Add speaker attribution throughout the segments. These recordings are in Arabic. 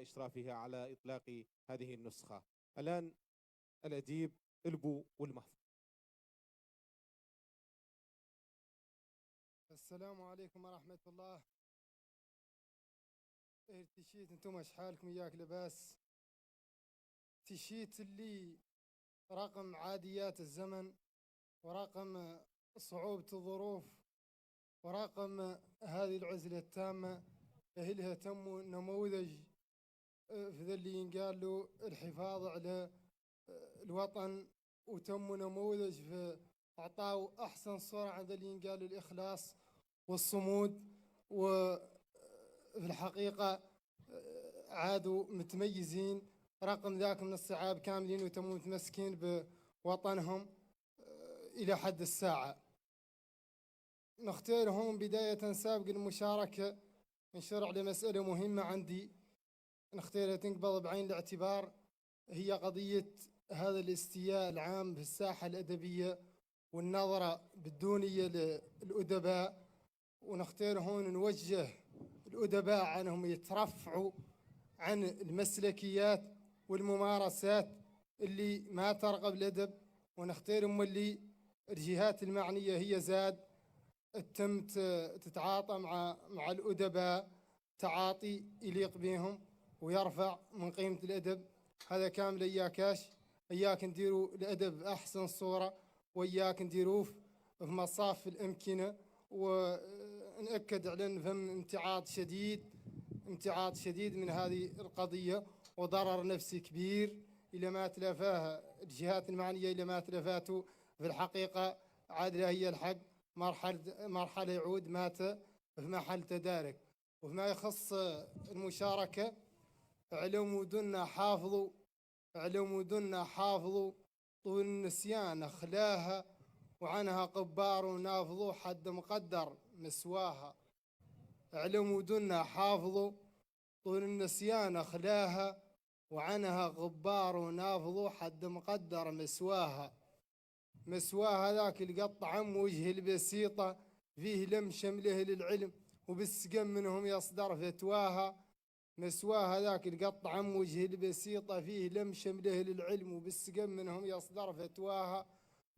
Speaker 1: إشرافها على إطلاق هذه النسخة. الآن الأديب البو والمحفوظ.
Speaker 2: السلام عليكم ورحمة الله. تشيت انتم اش حالكم؟ ياك لباس؟ تشيت اللي رقم عاديات الزمن، ورقم صعوبة الظروف، ورقم هذه العزلة التامة أهلها تم نموذج في ذا اللي ينقال له الحفاظ على الوطن، وتم نموذج في أعطاه أحسن صورة عن ذا اللي ينقال له الإخلاص والصمود. وفي الحقيقة عادوا متميزين رقم ذاك من الصعاب كاملين، وتموا متمسكين بوطنهم إلى حد الساعة. نختارهم بداية سابق المشاركة نشرع لمسألة مهمة عندي نختارها تنقبض بعين الاعتبار، هي قضية هذا الاستياء العام في الساحة الأدبية والنظرة بالدونية للأدباء. ونختار هون نوجه الأدباء عنهم يترفعوا عن المسلكيات والممارسات اللي ما ترغب الأدب، ونختارهم اللي الجهات المعنية هي زاد تتم تتعاطى مع الأدباء تعاطي يليق بهم ويرفع من قيمة الأدب. هذا كامل إياك نديروا الأدب أحسن صورة، وإياك نديروه في مصاف الأمكنة، ونأكد على أن فهم امتعاض شديد من هذه القضية، وضرر نفسي كبير إلى ما تلافاها الجهات المعنية، إلى ما تلافاته في الحقيقة عادلة هي الحق مرحلة يعود مات في محل تدارك. وفيما يخص المشاركة، اعلموا دنا حافظوا طول النسيان أخلاها، وعنها قبار ونافضوا حد مقدر مسواها. اعلموا دنا حافظوا طول النسيان أخلاها، وعنها غبار ونافضوا حد مقدر مسواها. مسواها ذاك القطع وجه البسيطة، فيه لم شمله للعلم وبالسقم منهم يصدر فتواها. مسواها ذاك القطع وجه البسيطة، فيه لم شمله للعلم وبالسقم منهم يصدر فتواها.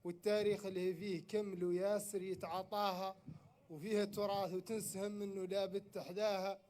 Speaker 2: والتاريخ اللي فيه كمل وياسر يتعطاها، وفيها تراث وتنسهم منه لا بتحداها.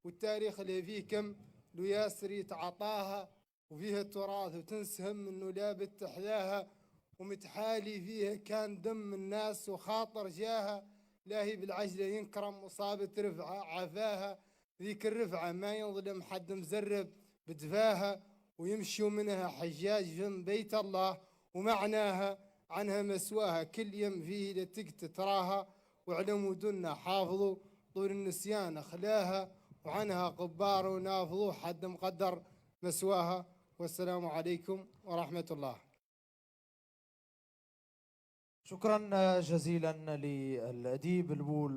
Speaker 2: والتاريخ اللي فيه كم وياسر يتعطاها، وفيها تراث وتنسهم منه لا بتحداها. ومتحالي فيها كان دم الناس وخاطر جاها، لاهي بالعجلة ينكرم وصابت رفعة عفاها. ذيك الرفعة ما ينظلم حد مزرب بدفاها، ويمشوا منها حجاج في بيت الله ومعناها. عنها مسواها كل يم فيه لتقت تراها، واعلموا دنا حافظوا طول النسيان أخلاها، وعنها قبار ونافضوا حد مقدر مسواها. والسلام عليكم ورحمة الله.
Speaker 3: شكرا جزيلا للأديب البول